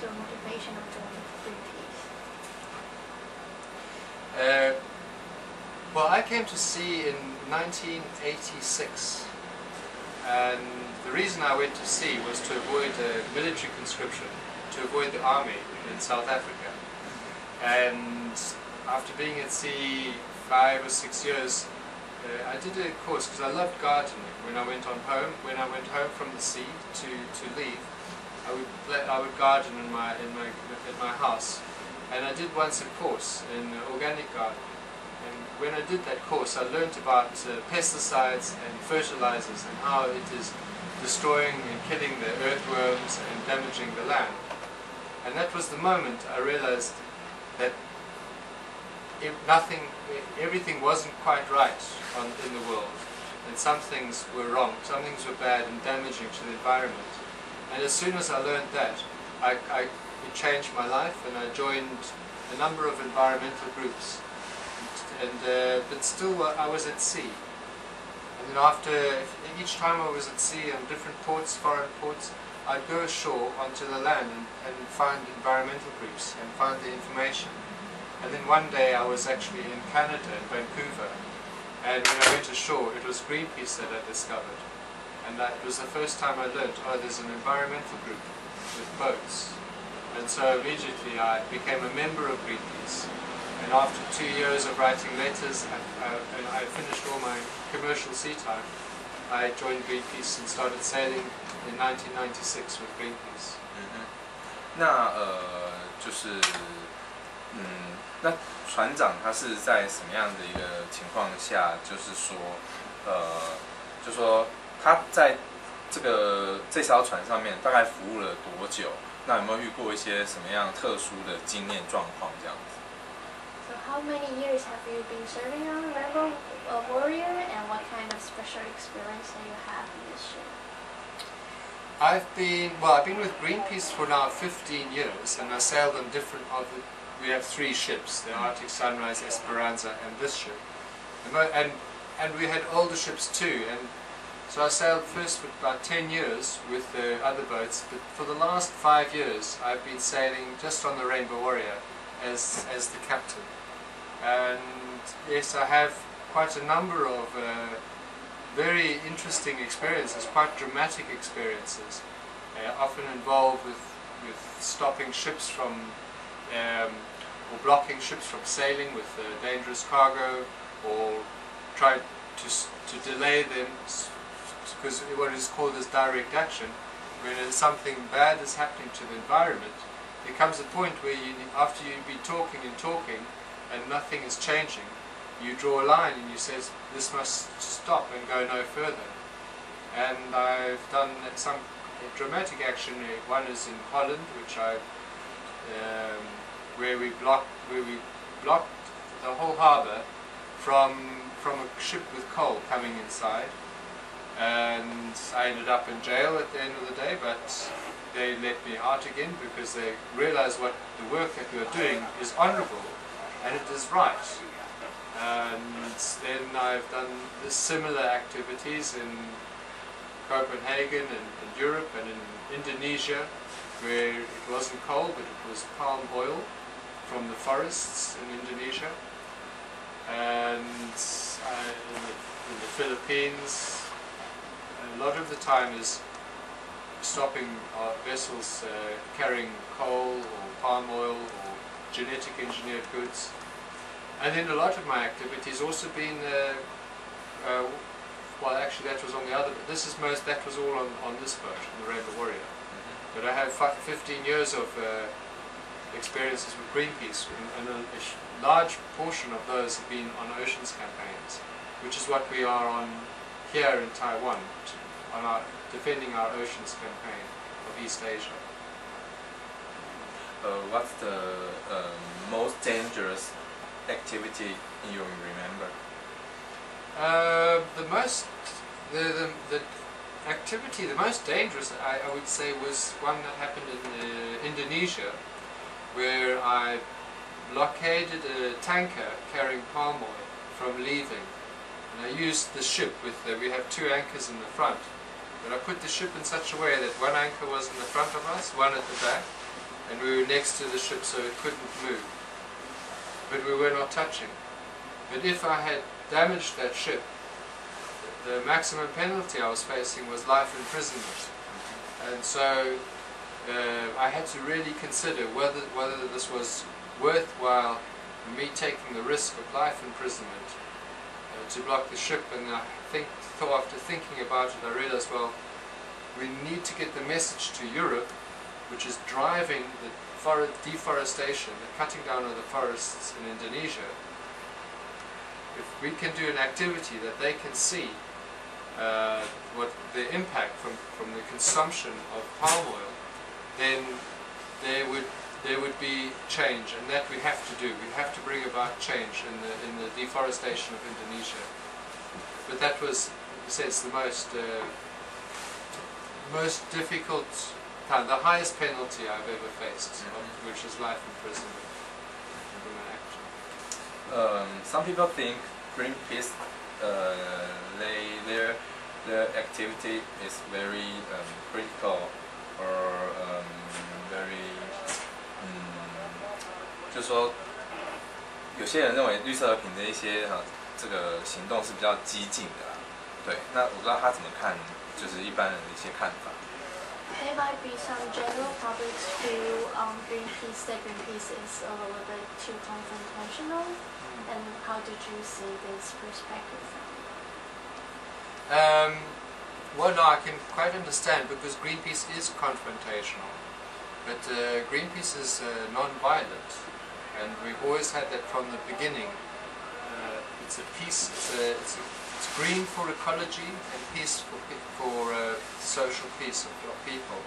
your motivation of joining Greenpeace? Well, I came to sea in 1986, and the reason I went to sea was to avoid a military conscription, to avoid the army in South Africa. And after being at sea 5 or 6 years, I did a course because I loved gardening. When I went home from the sea to leave, I would garden in my house, and I did once a course in organic gardening. And when I did that course, I learned about pesticides and fertilizers and how it is destroying and killing the earthworms and damaging the land. And that was the moment I realized that everything wasn't quite right in the world, and some things were wrong, some things were bad and damaging to the environment. And as soon as I learned that, it changed my life, and I joined a number of environmental groups. But still, I was at sea. And then after each time I was at sea on different ports, foreign ports, I'd go ashore onto the land and find environmental groups and find the information. And then one day I was actually in Canada, in Vancouver, and when I went ashore, it was Greenpeace that I discovered. And that was the first time I learned, oh, there's an environmental group with boats. And so immediately I became a member of Greenpeace. And after 2 years of writing letters, and I finished all my commercial sea time, I joined Greenpeace and started sailing in 1996 with Greenpeace. 那船长他是在什么样的一个情况下，就是说他在这艘船上面大概服务了多久？那有没有遇过一些什么样特殊的经验状况这样子？ So how many years have you been serving on Rainbow Warrior, and what kind of special experience do you have in this ship? I've been with Greenpeace for now 15 years, and I sailed on different we have 3 ships, the Arctic Sunrise, Esperanza, and this ship. And we had older ships too, and so I sailed first for about 10 years with the other boats, but for the last 5 years I've been sailing just on the Rainbow Warrior as the captain. And yes, I have quite a number of very interesting experiences, quite dramatic experiences, often involved with stopping ships from or blocking ships from sailing with dangerous cargo, or try to delay them, because what is called as direct action. When something bad is happening to the environment, there comes a point where after you've been talking and nothing is changing, you draw a line and you say this must stop and go no further. And I've done some dramatic action. One is in Holland, which where we blocked the whole harbour from a ship with coal coming inside, and I ended up in jail at the end of the day, but they let me out again because they realized what the work that we are doing is honourable and it is right. And then I've done similar activities in Copenhagen and in Europe and in Indonesia, where it wasn't coal but it was palm oil from the forests in Indonesia. And in the Philippines, a lot of the time is stopping our vessels carrying coal or palm oil or genetic engineered goods. And then a lot of my activities also been, well actually that was on the other, but that was all on this boat, on the Rainbow Warrior. But I have 15 years of experiences with Greenpeace, and a large portion of those have been on oceans campaigns, which is what we are on here in Taiwan, defending our oceans campaign of East Asia. What's the most dangerous activity you remember? The most dangerous, I would say, was one that happened in Indonesia, where I blockaded a tanker carrying palm oil from leaving. And I used the ship we have 2 anchors in the front, but I put the ship in such a way that one anchor was in the front of us, one at the back, and we were next to the ship so it couldn't move. But we were not touching. But if I had damaged that ship, the maximum penalty I was facing was life imprisonment. And so I had to really consider whether this was worthwhile me taking the risk of life imprisonment to block the ship. And I think, after thinking about it, I realized, well, we need to get the message to Europe, which is driving the deforestation, the cutting down of the forests in Indonesia. If we can do an activity that they can see what the impact from the consumption of palm oil, then there would be change, and that we have to do. We have to bring about change in the deforestation of Indonesia. But that was, in a sense, the most difficult, the highest penalty I've ever faced, which is life imprisonment. Some people think Greenpeace, their activity is very critical or very， 就是说，有些人认为绿色和平的一些这个行动是比较激进的啦。对，那我不知道他怎么看，就是一般人的一些看法。There might be some general publics who Greenpeace is a little bit too confrontational, and how did you see this perspective from? Well, no, I can quite understand, because Greenpeace is confrontational, but Greenpeace is non-violent, and we've always had that from the beginning. It's a peace. It's green for ecology and peace for social peace of people.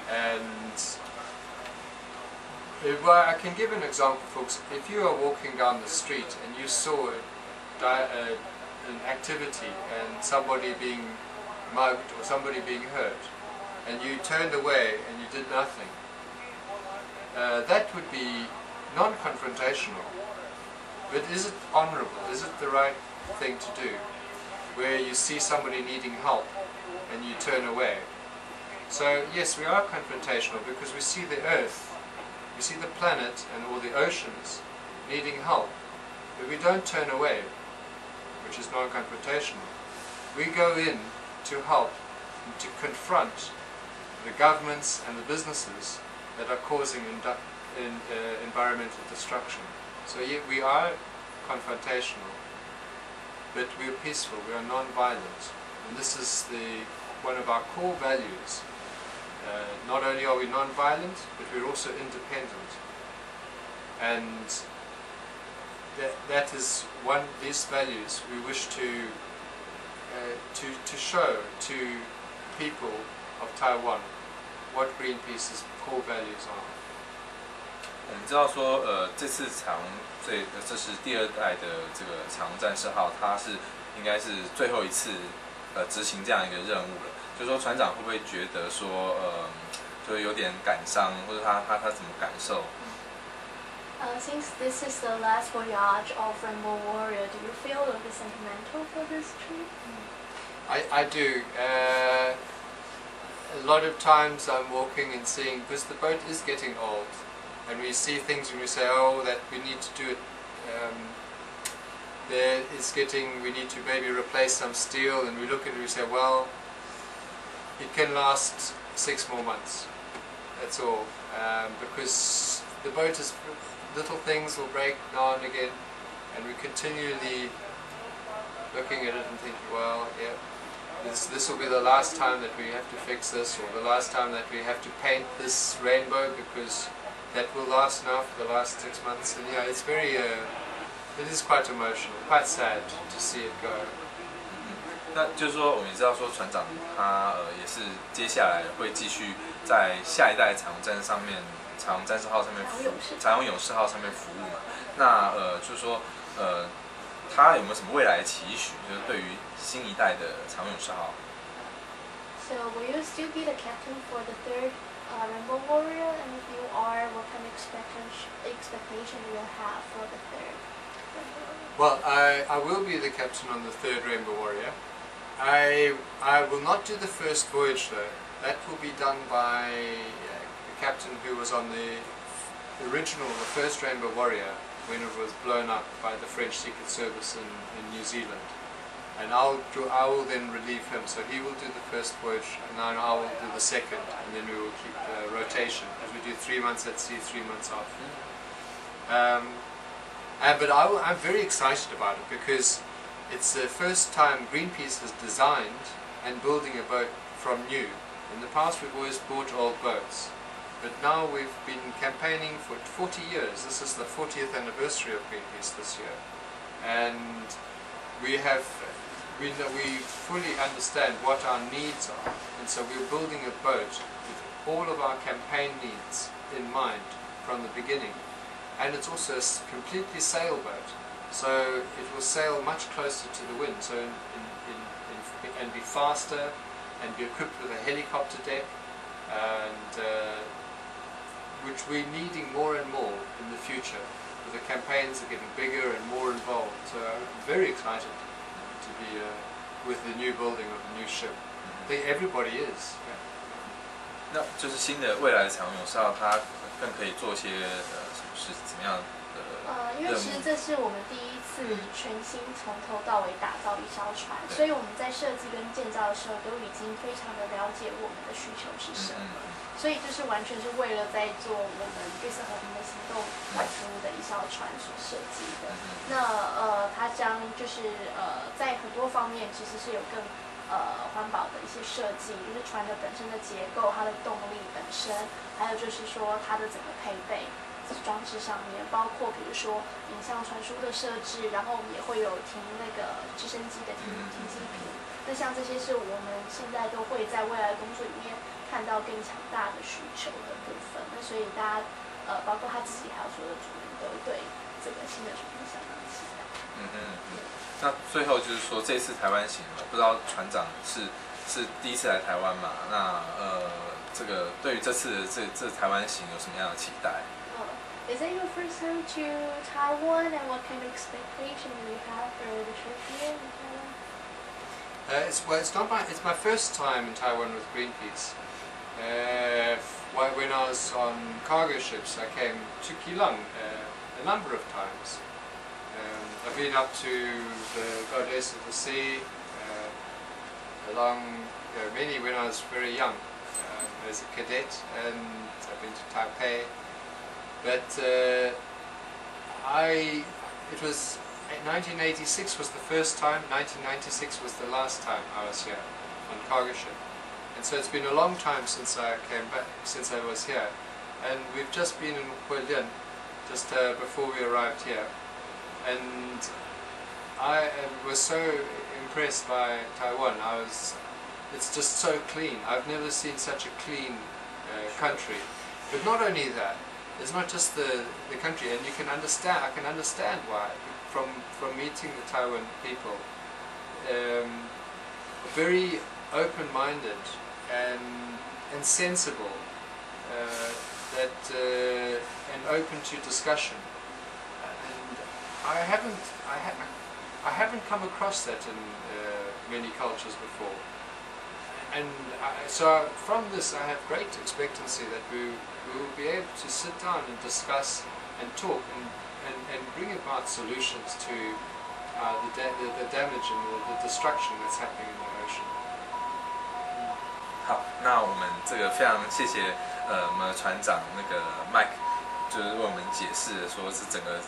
And well, I can give an example, folks. If you are walking down the street and you saw an activity and somebody being mugged or somebody being hurt, and you turned away and you did nothing, that would be non-confrontational. But is it honourable? Is it the right thing to do? Where you see somebody needing help and you turn away. So yes, we are confrontational because we see the earth, we see the planet and all the oceans needing help, but we don't turn away, which is non-confrontational. We go in to help, to confront the governments and the businesses that are causing environmental destruction. So yeah, we are confrontational, but we are peaceful, we are non-violent, and this is one of our core values. Not only are we non-violent, but we're also independent, and that is these values we wish to show to people of Taiwan what Greenpeace's core values are. 我们知道说，这次这是第二代的这个彩虹战士号，它是应该是最后一次执行这样一个任务了。就说船长会不会觉得说，就有点感伤，或者他怎么感受？ Since this is the last voyage of Rainbow Warrior, do you feel a bit sentimental for this trip? I do. A lot of times I'm walking and seeing, because the boat is getting old, and we see things and we say, oh, that we need to do it. We need to maybe replace some steel, and we look at it and we say, well, it can last 6 more months. That's all. Because the boat is, little things will break now and again, and we continually looking at it and thinking, well, yeah, this will be the last time that we have to fix this, or the last time that we have to paint this rainbow, because that will last now for the last 6 months. And yeah, it's very, it is quite emotional, quite sad to see it go. 那就是说，我们也知道说，船长他也是接下来会继续在下一代彩虹战士号上面彩虹勇士号上面服务嘛。那就是说，他有没有什么未来的期许？就是对于新一代的彩虹勇士号。So will you still be the captain for the third Rainbow Warrior? And if you are, what kind of expectation do you have for the third Rainbow Warrior? Well, I will be the captain on the third Rainbow Warrior. I will not do the first voyage though. That will be done by captain who was on the original, the first Rainbow Warrior, when it was blown up by the French Secret Service in New Zealand. And I will then relieve him, so he will do the first voyage, and then I will do the second, and then we will keep rotation, as we do 3 months at sea, 3 months off. But I'm very excited about it, because it's the first time Greenpeace has designed and building a boat from new. In the past we've always bought old boats, but now we've been campaigning for 40 years. This is the 40th anniversary of Greenpeace this year, and we fully understand what our needs are, and so we're building a boat with all of our campaign needs in mind from the beginning. And it's also a completely sailboat, so it will sail much closer to the wind, so and be faster, and be equipped with a helicopter deck, and which we're needing more and more in the future. The campaigns are getting bigger and more involved, so I'm very excited to be with the new building of the new ship. I think everybody is. Yeah. 那就是新的未来的彩虹勇士号，它更可以做些是怎么样的？因为其实这是我们第一次全新从头到尾打造一艘船，所以我们在设计跟建造的时候都已经非常的了解我们的需求是什么，所以就是完全是为了在做我们绿色和平的行动来服务的一艘船所设计的。那它将就是在很多方面其实是有更环保的一些设计，就是船的本身的结构、它的动力本身，还有就是说它的整个配备。装置上面，包括比如说影像传输的设置，然后我们也会有停那个直升机的停机坪。那像这些是我们现在都会在未来的工作里面看到更强大的需求的部分。那所以大家包括他自己还有所有的主人都对这个新的船相当期待。那最后就是说，这次台湾行了，不知道船长是第一次来台湾嘛？那这个对于这次这台湾行有什么样的期待？ Is it your first time to Taiwan, and what kind of expectation do you have for the trip here in Taiwan? It's my first time in Taiwan with Greenpeace. When I was on cargo ships, I came to Keelung a number of times. I've been up to the Goddess of the Sea, along many when I was very young, as a cadet, and I've been to Taipei. But it was 1986 was the first time, 1996 was the last time I was here on cargo ship, and so it's been a long time since I came back, since I was here, and we've just been in Hualien just before we arrived here, and I was so impressed by Taiwan. It's just so clean. I've never seen such a clean country, but not only that. It's not just the country, and I can understand why from meeting the Taiwan people. Very open-minded and sensible, and open to discussion. And I haven't come across that in many cultures before. And so from this I have great expectancy that we will be able to sit down and discuss and talk and bring about solutions to the damage and the destruction that's happening in the ocean. 好，那我们这个非常谢谢我们的船长那个 Mike， 就是为我们解释说是整个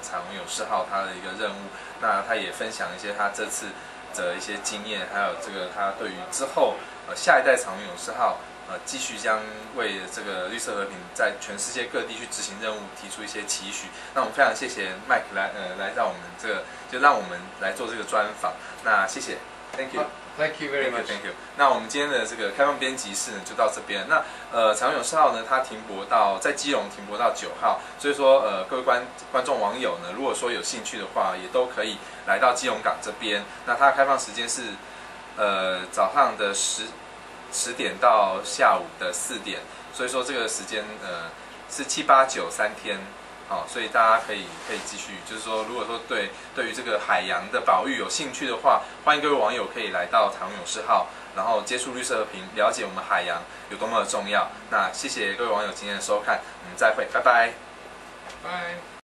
彩虹勇士号它的一个任务，那他也分享一些他这次的一些经验，还有这个他对于之后下一代彩虹勇士号继续将为这个绿色和平在全世界各地去执行任务提出一些期许。那我们非常谢谢 Mike 来让我们这个就让我们来做这个专访。那谢谢 ，Thank you。Thank you very much. Thank you. 那我们今天的这个开放编辑室呢，就到这边。那彩虹勇士号呢，它在基隆停泊到9号，所以说各位观众网友呢，如果说有兴趣的话，也都可以来到基隆港这边。那它的开放时间是早上的10点到下午的4点，所以说这个时间是7、8、9 3天所以大家可以继续，就是说，如果说对于这个海洋的保育有兴趣的话，欢迎各位网友可以来到彩虹勇士号，然后接触绿色和平，了解我们海洋有多么的重要。那谢谢各位网友今天的收看，我们再会，拜拜。拜。